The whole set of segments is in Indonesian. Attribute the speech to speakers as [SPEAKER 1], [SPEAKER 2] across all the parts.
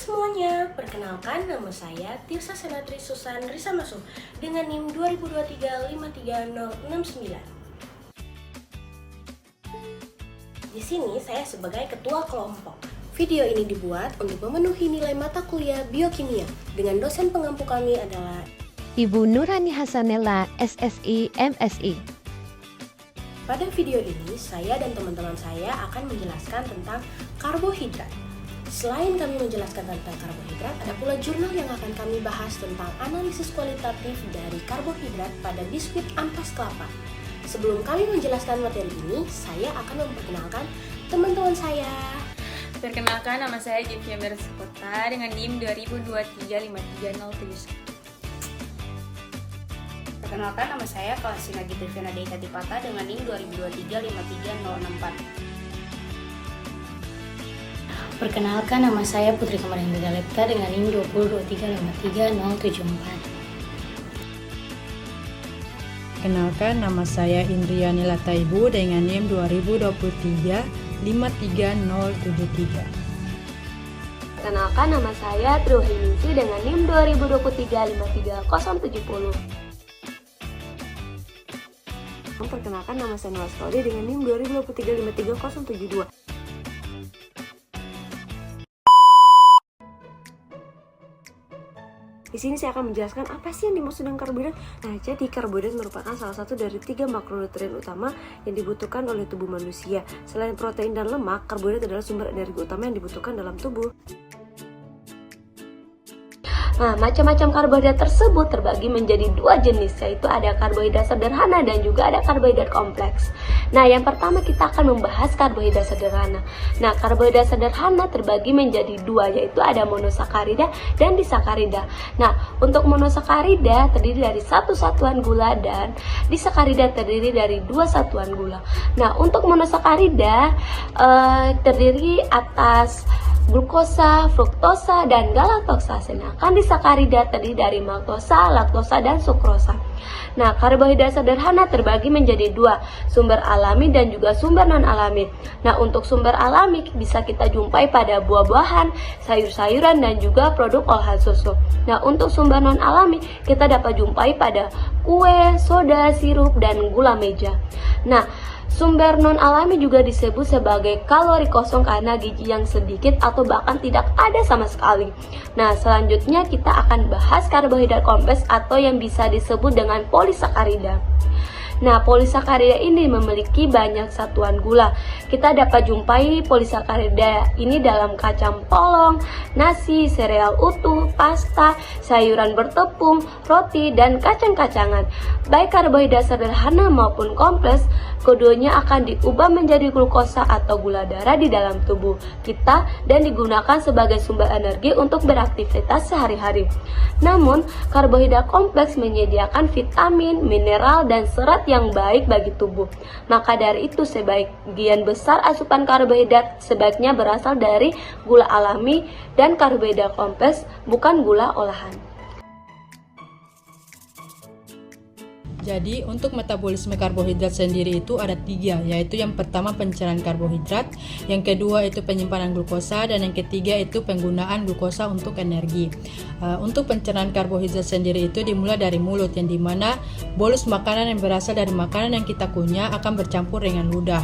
[SPEAKER 1] semuanya, perkenalkan nama saya Tirsa Senatri Susan Risa Masuk dengan NIM 2023-53069. Di sini saya sebagai ketua kelompok. Video ini dibuat untuk memenuhi nilai mata kuliah biokimia dengan dosen pengampu kami adalah
[SPEAKER 2] Ibu Nurhani Hasanella, SSI, MSI.
[SPEAKER 1] Pada video ini, saya dan teman-teman saya akan menjelaskan tentang karbohidrat. Selain kami menjelaskan tentang karbohidrat, ada pula jurnal yang akan kami bahas tentang analisis kualitatif dari karbohidrat pada biskuit ampas kelapa. Sebelum kami menjelaskan materi ini, saya akan memperkenalkan teman-teman saya.
[SPEAKER 3] Perkenalkan, nama saya Jevia Merskota dengan NIM 2023-53071.
[SPEAKER 4] Perkenalkan, nama saya Kalasina Gideviana Deita Tipata dengan NIM 2023-53064.
[SPEAKER 5] Perkenalkan, nama saya Putri Kamarin Galetka dengan NIM 2023-53043.
[SPEAKER 6] Kenalkan, nama saya Indriani Lataibu dengan NIM 2023-53073.
[SPEAKER 7] Kenalkan, nama saya Triwahyuningsi dengan NIM 2023-53070.
[SPEAKER 8] Perkenalkan, nama saya Noah Stoli dengan NIM 2023-53072. Di sini saya akan menjelaskan apa sih yang dimaksud dengan karbohidrat. Nah, jadi karbohidrat merupakan salah satu dari 3 makronutrien utama yang dibutuhkan oleh tubuh manusia. Selain protein dan lemak, karbohidrat adalah sumber energi utama yang dibutuhkan dalam tubuh.
[SPEAKER 7] Nah, macam-macam karbohidrat tersebut terbagi menjadi 2 jenis, yaitu ada karbohidrat sederhana dan juga ada karbohidrat kompleks. Nah, yang pertama kita akan membahas karbohidrat sederhana. Nah, karbohidrat sederhana terbagi menjadi 2, yaitu ada monosakarida dan disakarida. Nah, untuk monosakarida terdiri dari 1 satuan gula dan disakarida terdiri dari 2 satuan gula. Nah, untuk monosakarida terdiri atas glukosa, fruktosa, dan galaktosa. Sedangkan disakarida terdiri dari maltosa, laktosa, dan sukrosa. Nah, karbohidrat sederhana terbagi menjadi 2, sumber alami dan juga sumber non-alami. Nah, untuk sumber alami bisa kita jumpai pada buah-buahan, sayur-sayuran, dan juga produk olahan susu. Nah, untuk sumber non-alami kita dapat jumpai pada kue, soda, sirup, dan gula meja. Nah, sumber non-alami juga disebut sebagai kalori kosong karena gizi yang sedikit atau bahkan tidak ada sama sekali. Nah, selanjutnya kita akan bahas karbohidrat kompleks atau yang bisa disebut dengan polisakarida. Nah, polisakarida ini memiliki banyak satuan gula. Kita dapat jumpai polisakarida ini dalam kacang polong, nasi, sereal utuh, pasta, sayuran bertepung, roti, dan kacang-kacangan. Baik karbohidrat sederhana maupun kompleks, keduanya akan diubah menjadi glukosa atau gula darah di dalam tubuh kita dan digunakan sebagai sumber energi untuk beraktivitas sehari-hari. Namun, karbohidrat kompleks menyediakan vitamin, mineral, dan serat yang baik bagi tubuh. Maka dari itu, sebagian besar asupan karbohidrat sebaiknya berasal dari gula alami dan karbohidrat kompleks, bukan gula olahan.
[SPEAKER 6] Jadi, untuk metabolisme karbohidrat sendiri itu ada 3, yaitu yang pertama pencernaan karbohidrat, yang kedua itu penyimpanan glukosa, dan yang ketiga itu penggunaan glukosa untuk energi. Untuk pencernaan karbohidrat sendiri itu dimulai dari mulut, yang dimana bolus makanan yang berasal dari makanan yang kita kunyah akan bercampur dengan ludah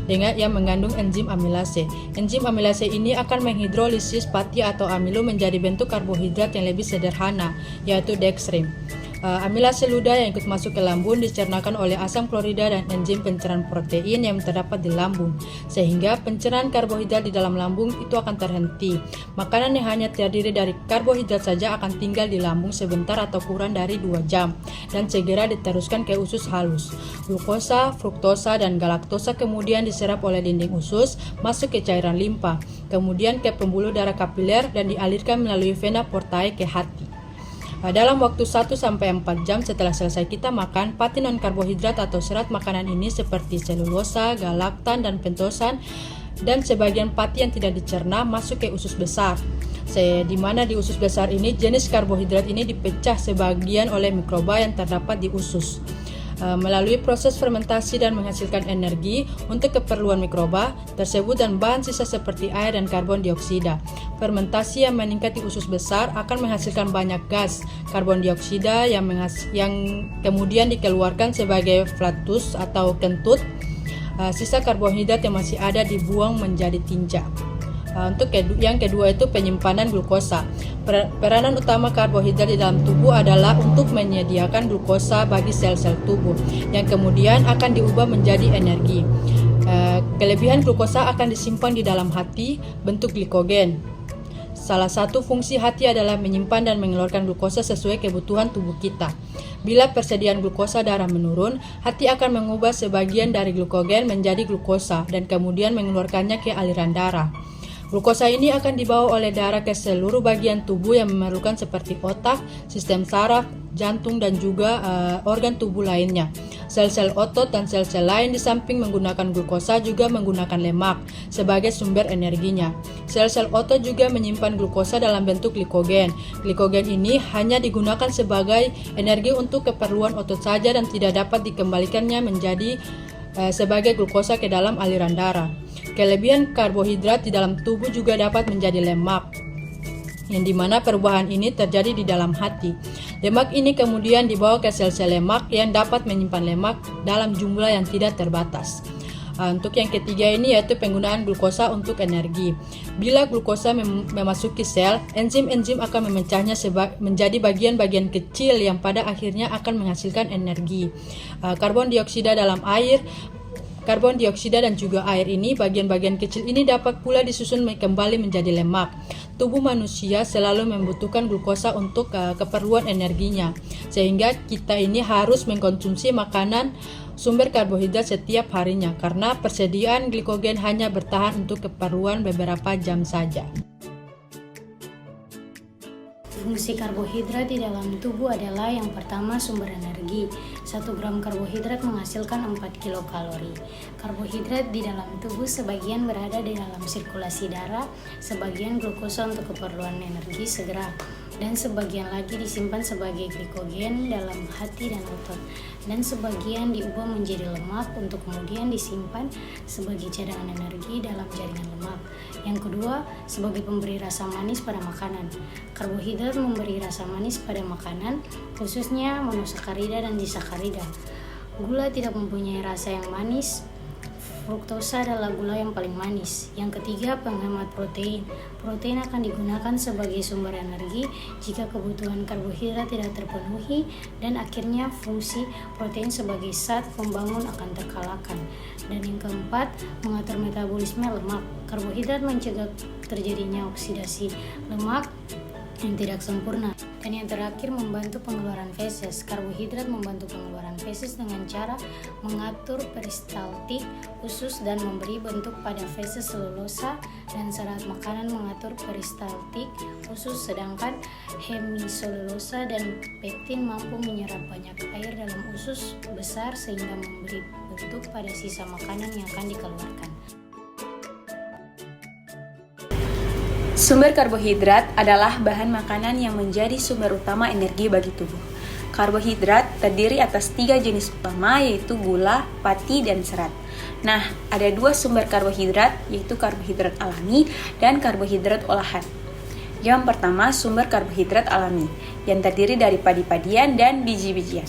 [SPEAKER 6] dengan yang mengandung enzim amilase. Enzim amilase ini akan menghidrolisis pati atau amilo menjadi bentuk karbohidrat yang lebih sederhana, yaitu dextrin. Amilase ludah yang ikut masuk ke lambung dicernakan oleh asam klorida dan enzim pencernaan protein yang terdapat di lambung, sehingga pencernaan karbohidrat di dalam lambung itu akan terhenti. Makanan yang hanya terdiri dari karbohidrat saja akan tinggal di lambung sebentar atau kurang dari 2 jam dan segera diteruskan ke usus halus. Glukosa, fruktosa, dan galaktosa kemudian diserap oleh dinding usus masuk ke cairan limpa, kemudian ke pembuluh darah kapiler dan dialirkan melalui vena portae ke hati. Dalam waktu 1-4 jam setelah selesai kita makan, pati non-karbohidrat atau serat makanan ini seperti selulosa, galaktan, dan pentosan, dan sebagian pati yang tidak dicerna masuk ke usus besar. Di mana di usus besar ini jenis karbohidrat ini dipecah sebagian oleh mikroba yang terdapat di usus. melalui proses fermentasi dan menghasilkan energi untuk keperluan mikroba tersebut dan bahan sisa seperti air dan karbon dioksida. fermentasi yang meningkat di usus besar akan menghasilkan banyak gas karbon dioksida yang kemudian dikeluarkan sebagai flatus atau kentut. Sisa karbohidrat yang masih ada dibuang menjadi tinja. Untuk yang kedua itu penyimpanan glukosa. Peranan utama karbohidrat di dalam tubuh adalah untuk menyediakan glukosa bagi sel-sel tubuh yang kemudian akan diubah menjadi energi. Kelebihan glukosa akan disimpan di dalam hati bentuk glikogen. Salah satu fungsi hati adalah menyimpan dan mengeluarkan glukosa sesuai kebutuhan tubuh kita. Bila persediaan glukosa darah menurun, hati akan mengubah sebagian dari glukogen menjadi glukosa dan kemudian mengeluarkannya ke aliran darah. Glukosa ini akan dibawa oleh darah ke seluruh bagian tubuh yang memerlukan seperti otak, sistem saraf, jantung, dan juga organ tubuh lainnya. Sel-sel otot dan sel-sel lain di samping menggunakan glukosa juga menggunakan lemak sebagai sumber energinya. Sel-sel otot juga menyimpan glukosa dalam bentuk glikogen. Glikogen ini hanya digunakan sebagai energi untuk keperluan otot saja dan tidak dapat dikembalikannya menjadi sebagai glukosa ke dalam aliran darah. Kelebihan karbohidrat di dalam tubuh juga dapat menjadi lemak, yang dimana perubahan ini terjadi di dalam hati. Lemak ini kemudian dibawa ke sel-sel lemak yang dapat menyimpan lemak dalam jumlah yang tidak terbatas. Untuk yang ketiga ini yaitu penggunaan glukosa untuk energi. Bila glukosa memasuki sel, enzim-enzim akan memecahnya menjadi bagian-bagian kecil yang pada akhirnya akan menghasilkan energi. Karbon dioksida dan juga air ini, bagian-bagian kecil ini dapat pula disusun kembali menjadi lemak. Tubuh manusia selalu membutuhkan glukosa untuk keperluan energinya, sehingga kita ini harus mengkonsumsi makanan sumber karbohidrat setiap harinya, karena persediaan glikogen hanya bertahan untuk keperluan beberapa jam saja.
[SPEAKER 5] Fungsi karbohidrat di dalam tubuh adalah yang pertama sumber energi. 1 gram karbohidrat menghasilkan 4 kilokalori. Karbohidrat di dalam tubuh sebagian berada di dalam sirkulasi darah, sebagian glukosa untuk keperluan energi segera, dan sebagian lagi disimpan sebagai glikogen dalam hati dan otot, dan sebagian diubah menjadi lemak untuk kemudian disimpan sebagai cadangan energi dalam jaringan lemak. Yang kedua, sebagai pemberi rasa manis pada makanan. Karbohidrat memberi rasa manis pada makanan, khususnya monosakarida dan disakarida. Gula tidak mempunyai rasa yang manis. Fruktosa adalah gula yang paling manis. Yang ketiga, penghemat protein. Protein akan digunakan sebagai sumber energi jika kebutuhan karbohidrat tidak terpenuhi, dan akhirnya fungsi protein sebagai zat pembangun akan terkalahkan. Dan yang keempat, mengatur metabolisme lemak. Karbohidrat mencegah terjadinya oksidasi lemak yang tidak sempurna. Dan yang terakhir, membantu pengeluaran feses. Karbohidrat membantu pengeluaran feses dengan cara mengatur peristaltik usus dan memberi bentuk pada feses selulosa, dan serat makanan mengatur peristaltik usus, sedangkan hemiselulosa dan pektin mampu menyerap banyak air dalam usus besar sehingga memberi bentuk pada sisa makanan yang akan dikeluarkan.
[SPEAKER 3] Sumber karbohidrat adalah bahan makanan yang menjadi sumber utama energi bagi tubuh. Karbohidrat terdiri atas 3 jenis utama, yaitu gula, pati, dan serat. Nah, ada 2 sumber karbohidrat, yaitu karbohidrat alami dan karbohidrat olahan. Yang pertama, sumber karbohidrat alami, yang terdiri dari padi-padian dan biji-bijian.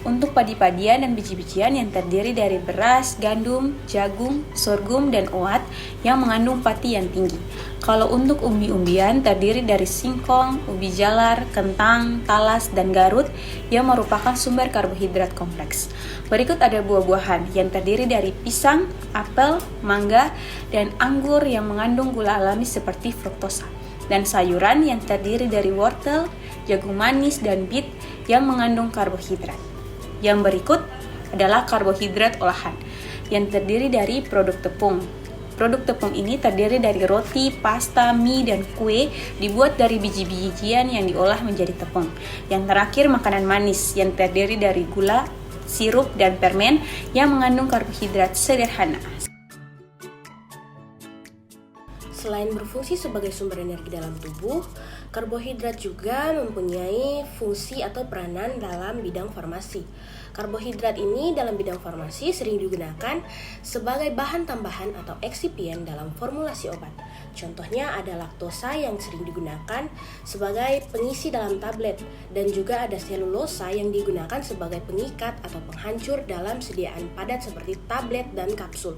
[SPEAKER 3] Untuk padi-padian dan biji-bijian yang terdiri dari beras, gandum, jagung, sorghum, dan oat yang mengandung pati yang tinggi. Kalau untuk umbi-umbian terdiri dari singkong, ubi jalar, kentang, talas, dan garut yang merupakan sumber karbohidrat kompleks. Berikut ada buah-buahan yang terdiri dari pisang, apel, mangga, dan anggur yang mengandung gula alami seperti fruktosa. Dan sayuran yang terdiri dari wortel, jagung manis, dan bit yang mengandung karbohidrat. Yang berikut adalah karbohidrat olahan yang terdiri dari produk tepung. Produk tepung ini terdiri dari roti, pasta, mie, dan kue dibuat dari biji-bijian yang diolah menjadi tepung. Yang terakhir, makanan manis yang terdiri dari gula, sirup, dan permen yang mengandung karbohidrat sederhana.
[SPEAKER 1] Selain berfungsi sebagai sumber energi dalam tubuh, karbohidrat juga mempunyai fungsi atau peranan dalam bidang farmasi. Karbohidrat ini dalam bidang farmasi sering digunakan sebagai bahan tambahan atau eksipien dalam formulasi obat. Contohnya ada laktosa yang sering digunakan sebagai pengisi dalam tablet, dan juga ada selulosa yang digunakan sebagai pengikat atau penghancur dalam sediaan padat seperti tablet dan kapsul.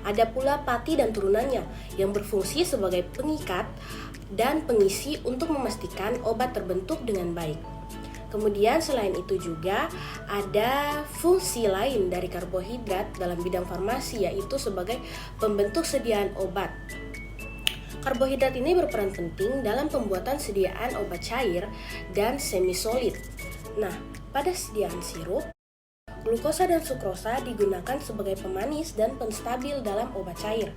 [SPEAKER 1] Ada pula pati dan turunannya yang berfungsi sebagai pengikat dan pengisi untuk memastikan obat terbentuk dengan baik. Kemudian selain itu juga ada fungsi lain dari karbohidrat dalam bidang farmasi, yaitu sebagai pembentuk sediaan obat. Karbohidrat ini berperan penting dalam pembuatan sediaan obat cair dan semi-solid. Nah, pada sediaan sirup, glukosa dan sukrosa digunakan sebagai pemanis dan penstabil dalam obat cair.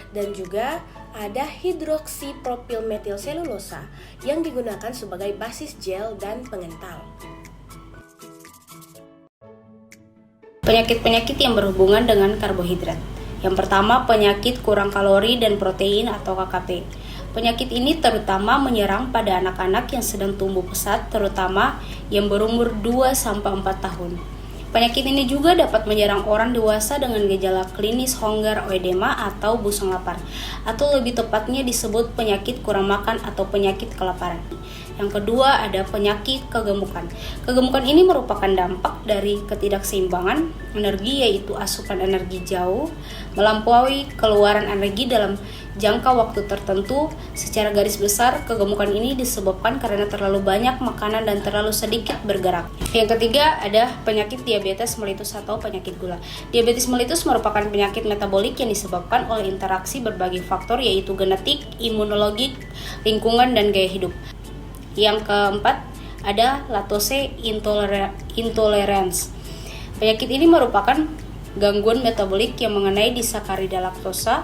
[SPEAKER 1] Dan juga ada hidroksipropilmetilselulosa yang digunakan sebagai basis gel dan pengental.
[SPEAKER 4] Penyakit-penyakit yang berhubungan dengan karbohidrat. Yang pertama, penyakit kurang kalori dan protein atau KKP. Penyakit ini terutama menyerang pada anak-anak yang sedang tumbuh pesat, terutama yang berumur 2-4 tahun. Penyakit ini juga dapat menyerang orang dewasa dengan gejala klinis hunger oedema atau busung lapar, atau lebih tepatnya disebut penyakit kurang makan atau penyakit kelaparan. Yang kedua ada penyakit kegemukan. Kegemukan ini merupakan dampak dari ketidakseimbangan energi, yaitu asupan energi jauh melampaui keluaran energi dalam jangka waktu tertentu. Secara garis besar, kegemukan ini disebabkan karena terlalu banyak makanan dan terlalu sedikit bergerak. Yang ketiga ada penyakit diabetes mellitus atau penyakit gula. Diabetes mellitus merupakan penyakit metabolik yang disebabkan oleh interaksi berbagai faktor, yaitu genetik, imunologi, lingkungan, dan gaya hidup. Yang keempat ada laktose intolerance. Penyakit ini merupakan gangguan metabolik yang mengenai disakarida laktosa